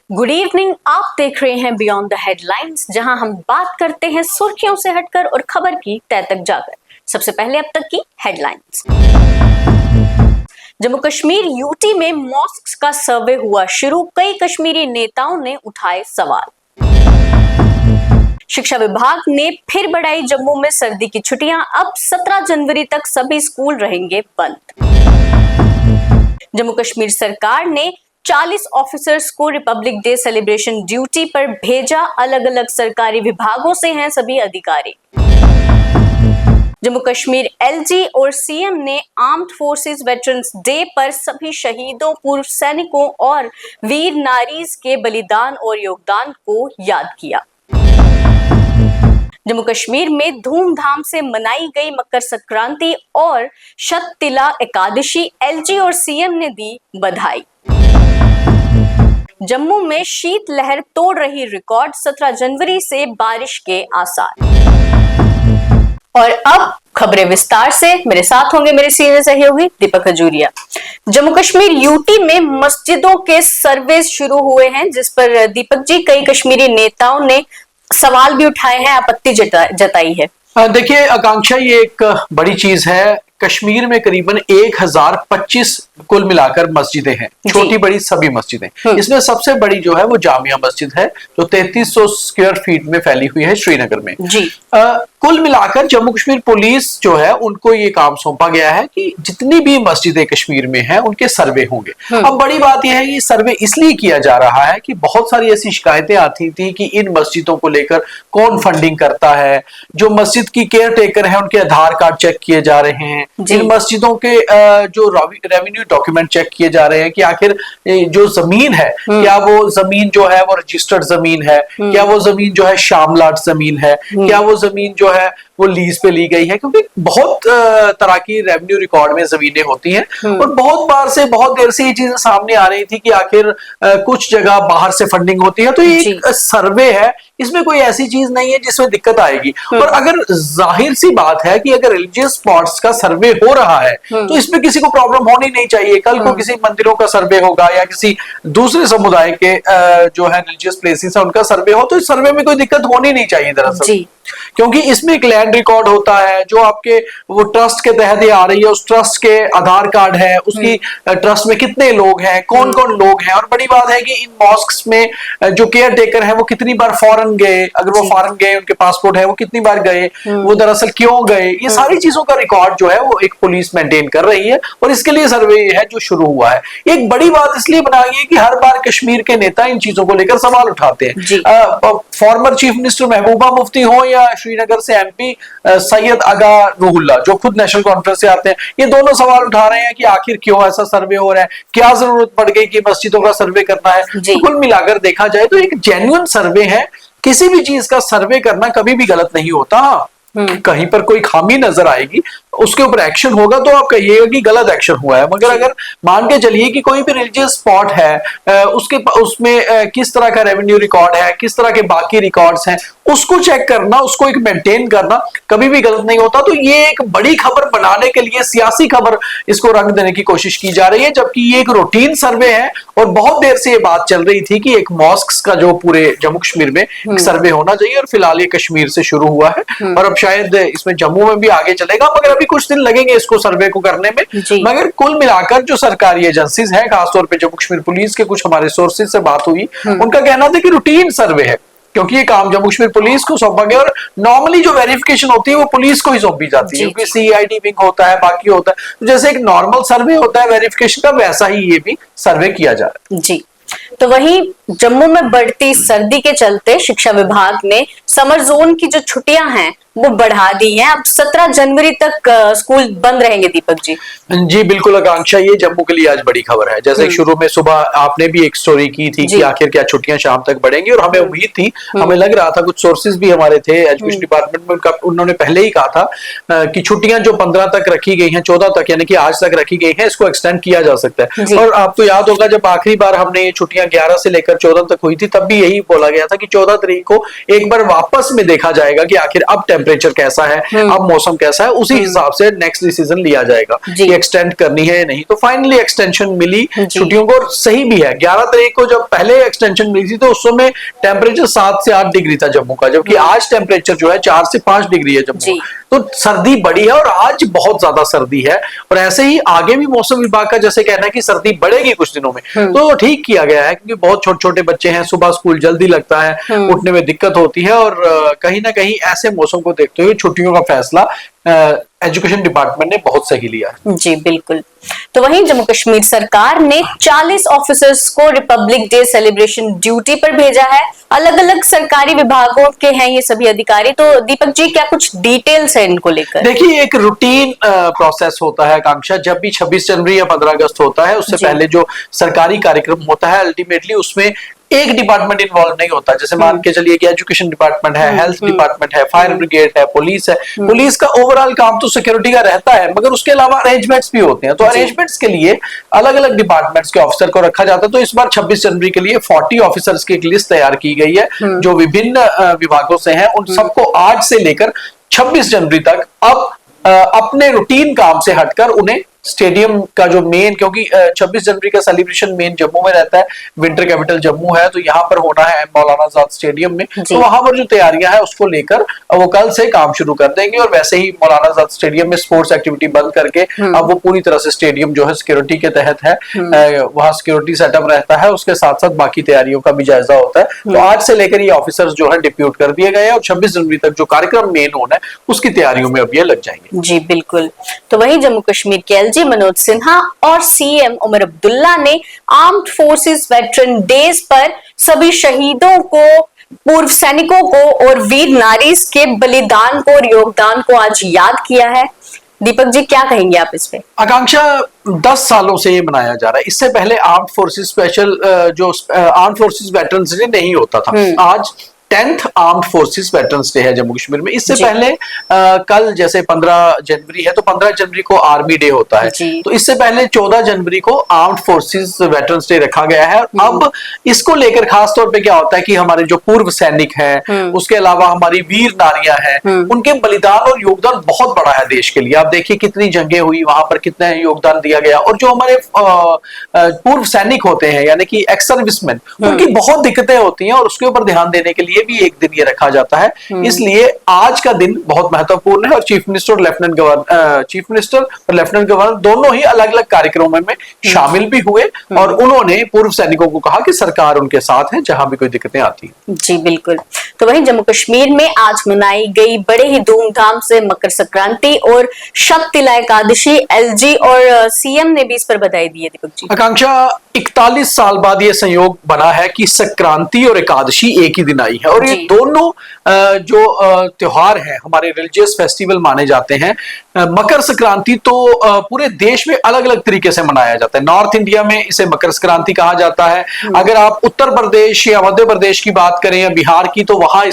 Good evening. आप देख रहे हैं बियॉन्ड द हेडलाइंस, जहां हम बात करते हैं सुर्खियों से हटकर और खबर की तह तक जाकर। सबसे पहले अब तक की हेडलाइंस। जम्मू कश्मीर यूटी में मॉस्क्स का सर्वे हुआ शुरू, कई कश्मीरी नेताओं ने उठाए सवाल। शिक्षा विभाग ने फिर बढ़ाई जम्मू में सर्दी की छुट्टियां, अब 17 जनवरी तक सभी स्कूल रहेंगे बंद। जम्मू कश्मीर सरकार ने 40 ऑफिसर्स को रिपब्लिक डे सेलिब्रेशन ड्यूटी पर भेजा, अलग अलग सरकारी विभागों से हैं सभी अधिकारी। जम्मू कश्मीर एलजी और सीएम ने आर्म्ड फोर्सेस वेटरन्स डे पर सभी शहीदों, पूर्व सैनिकों और वीर नारीज के बलिदान और योगदान को याद किया। जम्मू कश्मीर में धूमधाम से मनाई गई मकर संक्रांति और शततिला एकादशी, एलजी और सीएम ने दी बधाई। जम्मू में शीतलहर तोड़ रही रिकॉर्ड, 17 जनवरी से बारिश के आसार। और अब खबरें विस्तार से। मेरे साथ होंगे मेरे सीनियर सहयोगी दीपक हजूरिया। जम्मू कश्मीर यूटी में मस्जिदों के सर्वे शुरू हुए हैं, जिस पर दीपक जी कई कश्मीरी नेताओं ने सवाल भी उठाए हैं, आपत्ति जताई है। देखिए आकांक्षा, ये एक बड़ी चीज है। कश्मीर में करीबन 1025 कुल मिलाकर मस्जिदें हैं, छोटी बड़ी सभी मस्जिदें। इसमें सबसे बड़ी जो है वो जामिया मस्जिद है, जो 3300 स्क्वायर फीट में फैली हुई है श्रीनगर में। कुल मिलाकर जम्मू कश्मीर पुलिस जो है उनको ये काम सौंपा गया है कि जितनी भी मस्जिदें कश्मीर में हैं उनके सर्वे होंगे। अब बड़ी बात यह है, ये सर्वे इसलिए किया जा रहा है कि बहुत सारी ऐसी शिकायतें आती थी कि इन मस्जिदों को लेकर कौन फंडिंग करता है, जो मस्जिद की केयर टेकर है उनके आधार कार्ड चेक किए जा रहे हैं, इन मस्जिदों के जो रेवेन्यू डॉक्यूमेंट चेक किए जा रहे हैं कि आखिर जो जमीन है क्या वो जमीन जो है वो रजिस्टर्ड जमीन है, क्या वो जमीन जो है शामलाट जमीन है, क्या वो जमीन जो है वो लीज पे ली गई है। क्योंकि बहुत तरह की रेवेन्यू रिकॉर्ड में जमीनें होती हैं और बहुत देर से ये चीजें सामने आ रही थी कि आखिर कुछ जगह बाहर से फंडिंग होती है। तो ये एक सर्वे है, इसमें कोई ऐसी चीज नहीं है जिसमें दिक्कत आएगी। और अगर जाहिर सी बात है कि अगर रिलीजियस स्पॉट्स का सर्वे हो रहा है तो इसमें किसी को प्रॉब्लम होनी नहीं चाहिए। कल को किसी मंदिरों का सर्वे होगा या किसी दूसरे समुदाय के जो है रिलीजियस प्लेसेस है उनका सर्वे हो, तो इस सर्वे में कोई दिक्कत होनी नहीं चाहिए दरअसल, क्योंकि इसमें एक लैंड रिकॉर्ड होता है जो आपके वो ट्रस्ट के तहत ही आ रही है। उस ट्रस्ट के आधार कार्ड है, उसकी ट्रस्ट में कितने लोग हैं, कौन कौन लोग हैं। और बड़ी बात है कि इन मॉस्क्स में जो केयर टेकर है वो कितनी बार फॉरेन गए, अगर वो फॉरेन गए, उनके पासपोर्ट है, वो कितनी बार गए, वो दरअसल क्यों गए, ये सारी चीजों का रिकॉर्ड जो है वो एक पुलिस मेंटेन कर रही है। और इसके लिए सर्वे है जो शुरू हुआ है। एक बड़ी बात इसलिए बनाई है कि हर बार कश्मीर के नेता इन चीजों को लेकर सवाल उठाते हैं। Former chief minister Mehbooba Mufti हो या श्रीनगर से एमपी सैयद आगा रूहुल्ला जो खुद नेशनल कॉन्फ्रेंस से आते हैं, ये दोनों सवाल उठा रहे हैं कि आखिर क्यों ऐसा सर्वे हो रहा है, क्या जरूरत पड़ गई कि मस्जिदों का सर्वे करना है। तो कुल मिलाकर देखा जाए तो एक जेन्युइन सर्वे है। किसी भी चीज का सर्वे करना कभी भी गलत नहीं होता। कहीं पर कोई खामी नजर आएगी, उसके ऊपर एक्शन होगा तो आप कहिएगा कि गलत एक्शन हुआ है। मगर अगर मान के चलिए कि कोई भी रिलीजियस स्पॉट है, उसमें किस तरह का रेवेन्यू रिकॉर्ड है, किस तरह के बाकी रिकॉर्ड्स हैं, उसको चेक करना, उसको एक मेंटेन करना कभी भी गलत नहीं होता। तो ये एक बड़ी खबर बनाने के लिए सियासी खबर इसको रंग देने की कोशिश की जा रही है, जबकि ये एक रूटीन सर्वे है। और बहुत देर से ये बात चल रही थी कि एक मॉस्क्स का जो पूरे जम्मू कश्मीर में सर्वे होना चाहिए, और फिलहाल ये कश्मीर से शुरू हुआ है और अब शायद इसमें जम्मू में भी आगे चलेगा। मगर अभी कुछ दिन लगेंगे इसको सर्वे को करने में। मगर कुल मिलाकर जो सरकारी एजेंसीज हैं, खासतौर पे जम्मू कश्मीर पुलिस के कुछ हमारे सोर्सेज से बात हुई, उनका कहना था कि रूटीन सर्वे है, क्योंकि ये काम जम्मू कश्मीर पुलिस को सौंपा गया। और नॉर्मली जो वेरिफिकेशन होती है वो पुलिस को ही सौंपी जाती है, क्योंकि सीआईडी विंग होता है, बाकी होता है। तो जैसे एक नॉर्मल सर्वे होता है वेरिफिकेशन का, वैसा ही ये भी सर्वे किया जा रहा है। जी। तो वहीं जम्मू में बढ़ती सर्दी के चलते शिक्षा विभाग ने समर जोन की जो छुट्टियां हैं वो बढ़ा दी हैं। अब 17 जनवरी तक स्कूल बंद रहेंगे। दीपक जी। जी बिल्कुल आकांक्षा, ये जम्मू के लिए आज बड़ी खबर है। जैसे शुरू में सुबह आपने भी एक स्टोरी की थी कि आखिर क्या छुट्टियां शाम तक बढ़ेंगी, और हमें उम्मीद थी, हमें लग रहा था, कुछ सोर्सेज भी हमारे थे एजुकेशन डिपार्टमेंट में, उन्होंने पहले ही कहा था कि छुट्टियां जो 15 तक रखी गई हैं, 14 तक यानी कि आज तक रखी गई है, इसको एक्सटेंड किया जा सकता है। और आपको याद होगा जब आखिरी बार हमने ये छुट्टियां 11 से लेकर 14 तक हुई थी, तब भी यही बोला गया था कि 14 तारीख को एक बार वापस में देखा जाएगा कि आखिर अब टेम्परेचर कैसा है, अब मौसम कैसा है, उसी हिसाब से नेक्स्ट डिसीजन लिया जाएगा कि एक्सटेंड करनी है या नहीं। तो फाइनली एक्सटेंशन मिली छुट्टियों को, सही भी है। 11 तारीख को जब पहले एक्सटेंशन मिली थी तो उस समय टेम्परेचर 7 से 8 डिग्री था जम्मू का, जबकि आज टेम्परेचर जो है 4 से 5 डिग्री है जम्मू। तो सर्दी बढ़ी है और आज बहुत ज्यादा सर्दी है, और ऐसे ही आगे भी मौसम विभाग का जैसे कहना है कि सर्दी बढ़ेगी कुछ दिनों में। तो ठीक किया गया है, क्योंकि बहुत छोटे छोटे बच्चे हैं, सुबह स्कूल जल्दी लगता है, उठने में दिक्कत होती है, और कहीं ना कहीं ऐसे मौसम को देखते हुए छुट्टियों का फैसला एजुकेशन डिपार्टमेंट ने बहुत सही लिया है। जी बिल्कुल। तो वहीं जम्मू कश्मीर सरकार ने 40 ऑफिसर्स को रिपब्लिक डे सेलिब्रेशन ड्यूटी पर भेजा है। अलग अलग सरकारी विभागों के हैं ये सभी अधिकारी। तो दीपक जी, क्या कुछ डिटेल्स है इनको लेकर? देखिए, एक रूटीन प्रोसेस होता है आकांक्षा, जब भी 26 जनवरी या 15 अगस्त होता है उससे पहले जो सरकारी कार्यक्रम होता है, अल्टीमेटली उसमें एक डिपार्टमेंट इन्वॉल्व नहीं होता। जैसे मान के चलिए कि एजुकेशन डिपार्टमेंट है, हेल्थ डिपार्टमेंट है, फायर ब्रिगेड है, पुलिस है। पुलिस का ओवरऑल काम तो सिक्योरिटी का रहता है, मगर उसके अलावा अरेंजमेंट्स भी होते हैं। तो अरेंजमेंट्स के लिए अलग अलग डिपार्टमेंट्स के ऑफिसर को रखा जाता है। तो इस बार 26 जनवरी के लिए 40 ऑफिसर्स की एक लिस्ट तैयार की गई है जो विभिन्न विभागों से हैं। उन सबको आज से लेकर 26 जनवरी तक अब अपने रूटीन काम से हटकर उन्हें स्टेडियम का जो मेन, क्योंकि 26 जनवरी का सेलिब्रेशन मेन जम्मू में रहता है, विंटर कैपिटल जम्मू है, तो यहाँ पर होना है मौलाना आजाद स्टेडियम में। तो वहां पर जो तैयारियां हैं उसको लेकर वो कल से काम शुरू कर देंगे, और वैसे ही मौलाना आजाद स्टेडियम में स्पोर्ट्स एक्टिविटी बंद करके अब वो पूरी तरह से स्टेडियम जो है सिक्योरिटी के तहत है, वहां सिक्योरिटी सेटअप रहता है, उसके साथ साथ बाकी तैयारियों का भी जायजा होता है। तो आज से लेकर ये ऑफिसर्स जो है डिप्यूट कर दिए गए हैं, और 26 जनवरी तक जो कार्यक्रम मेन होना है उसकी तैयारियों में अब ये लग जाएंगे। जी बिल्कुल। तो वहीं जम्मू कश्मीर के एलजी मनोज सिन्हा और सीएम उमर अब्दुल्ला ने आर्म्ड फोर्सेस वेटरन डेज पर सभी शहीदों को, पूर्व सैनिकों को और वीर नारीज के बलिदान को और योगदान को आज याद किया है। दीपक जी, क्या कहेंगे आप इस पे? आकांक्षा, 10 सालों से ये मनाया जा रहा है। इससे पहले आर्म्ड फोर्सेस स्पेशल जो आर्म्ड फोर्सेस वेटरन्स डे नहीं होता था। आज 10th armed forces veterans day है जम्मू कश्मीर में। इससे पहले कल जैसे 15 जनवरी है तो 15 जनवरी को आर्मी डे होता है। तो इससे पहले 14 जनवरी को आर्म्ड फोर्सेस वेटरन्स डे रखा गया है। अब इसको लेकर खास तौर पे क्या होता है कि हमारे जो पूर्व सैनिक हैं, उसके अलावा हमारी वीर नारियां हैं, उनके बलिदान और योगदान बहुत बड़ा है देश के लिए। आप देखिए कितनी जंगें हुई, वहां पर कितना योगदान दिया गया। और जो हमारे पूर्व सैनिक होते हैं यानी कि एक्स सर्विसमैन, उनकी बहुत दिक्कतें होती हैं, और उसके ऊपर ध्यान देने के लिए भी एक दिन ये रखा जाता है। इसलिए आज का दिन बहुत महत्वपूर्ण है, और चीफ मिनिस्टर और लेफ्टिनेंट गवर्नर दोनों ही अलग अलग कार्यक्रमों में शामिल भी हुए, और उन्होंने पूर्व सैनिकों को कहा कि सरकार उनके साथ है जहां भी कोई दिक्कतें आती हैं। जी बिल्कुल। तो वहीं जम्मू कश्मीर में आज मनाई गई बड़े ही धूमधाम से मकर संक्रांति और शक्तिला एकादशी। एलजी और सीएम ने भी इस पर बधाई दी है। दीपक जी, आकांक्षा, 41 साल बाद ये संयोग बना है कि संक्रांति और एकादशी एक ही दिन आई है, और ये दोनों जो त्योहार हैं हमारे रिलीजियस फेस्टिवल माने जाते हैं। मकर संक्रांति तो पूरे देश में अलग अलग तरीके से मनाया जाता है। नॉर्थ इंडिया में इसे मकर संक्रांति कहा जाता है। अगर आप उत्तर प्रदेश या मध्य प्रदेश की बात करें या बिहार की, तो वहां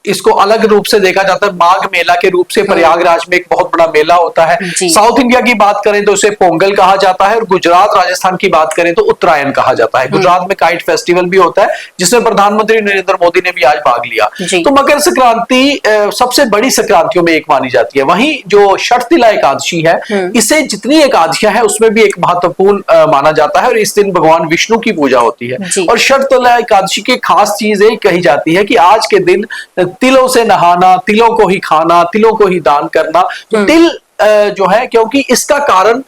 इसको अलग रूप से देखा जाता है, माघ मेला के रूप से। प्रयागराज में एक बहुत बड़ा मेला होता है। साउथ इंडिया की बात करें तो उसे पोंगल कहा जाता है, और गुजरात राजस्थान की बात करें तो उत्तरायण कहा जाता है। गुजरात में काइट फेस्टिवल भी होता है जिसमें प्रधानमंत्री नरेंद्र मोदी ने भी आज भाग लिया। तो मकर संक्रांति सबसे बड़ी संक्रांतियों में एक मानी जाती है। वहीं जो शक्तिला एकादशी है, इसे जितनी एकादशियां हैं उसमें भी एक महत्वपूर्ण माना जाता है, और इस दिन भगवान विष्णु की पूजा होती है। और शक्तिला एकादशी की खास चीज ये कही जाती है कि आज के दिन तिलों से नहाना, तिलों को ही खाना, तिलों को ही दान करना। तो तिल जो है, क्योंकि इसका कारण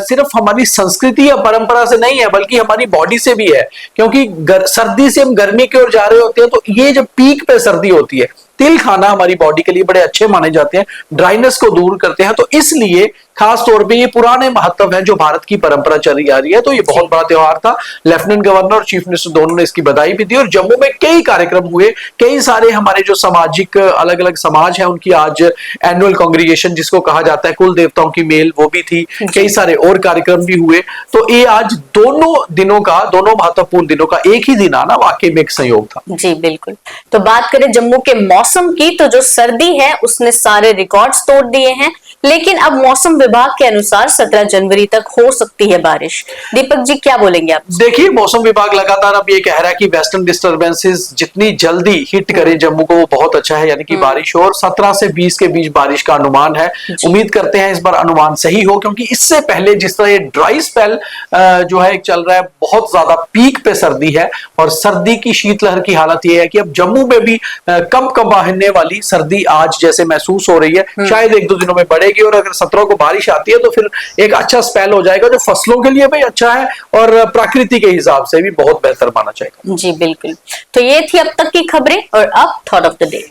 सिर्फ हमारी संस्कृति या परंपरा से नहीं है, बल्कि हमारी बॉडी से भी है। क्योंकि सर्दी से हम गर्मी की ओर जा रहे होते हैं, तो ये जब पीक पे सर्दी होती है, तिल खाना हमारी बॉडी के लिए बड़े अच्छे माने जाते हैं, ड्राइनेस को दूर करते हैं। तो इसलिए खास तौर पे ये पुराने महत्व है जो भारत की परंपरा चली आ रही है। तो ये बहुत बड़ा त्योहार था। लेफ्टिनेंट गवर्नर और चीफ मिनिस्टर दोनों ने इसकी बधाई भी दी, और जम्मू में कई कार्यक्रम हुए। कई सारे हमारे जो सामाजिक अलग अलग समाज है उनकी आज एनुअल कांग्रीगेशन जिसको कहा जाता है, कुल देवताओं की मेल, वो भी थी। कई सारे और कार्यक्रम भी हुए। तो ये आज दोनों महत्वपूर्ण दिनों का एक ही दिन आना वाकई में एक संयोग था। जी बिल्कुल। तो बात करें जम्मू के मौसम की, तो जो सर्दी है उसने सारे रिकॉर्ड्स तोड़ दिए हैं। लेकिन अब मौसम विभाग के अनुसार 17 जनवरी तक हो सकती है बारिश। दीपक जी क्या बोलेंगे आप? देखिए, मौसम विभाग लगातार अब ये कह रहा है कि वेस्टर्न डिस्टरबेंसेस जितनी जल्दी हिट करें जम्मू को वो बहुत अच्छा है, यानी कि बारिश हो, और 17 से 20 के बीच बारिश का अनुमान है। उम्मीद करते हैं इस बार अनुमान सही हो, क्योंकि इससे पहले जिस तरह ये ड्राई स्पेल जो है चल रहा है, बहुत ज्यादा पीक पे सर्दी है और सर्दी की शीतलहर की हालत ये है कि अब जम्मू में भी कम कबाहने वाली सर्दी आज जैसे महसूस हो रही है, शायद 1-2 दिनों में बढ़ेगी। और अगर 17 को बारिश आती है तो फिर एक अच्छा स्पेल हो जाएगा, जो फसलों के लिए भी अच्छा है और प्रकृति के हिसाब से भी बहुत बेहतर माना जाएगा। जी बिल्कुल। तो ये थी अब तक की खबरें और अब थॉट ऑफ द डे।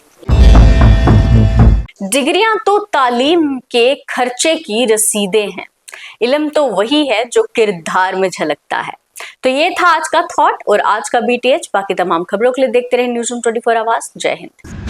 डिग्रियां तो तालीम के खर्चे की रसीदें हैं, इल्म तो वही है जो किरदार में झलकता है। तो ये था आज का थॉट और आज का बीटीएच। बाकी तमाम खबरों के लिए देखते रहे न्यूज़ रूम 24 आवाज। जय हिंद।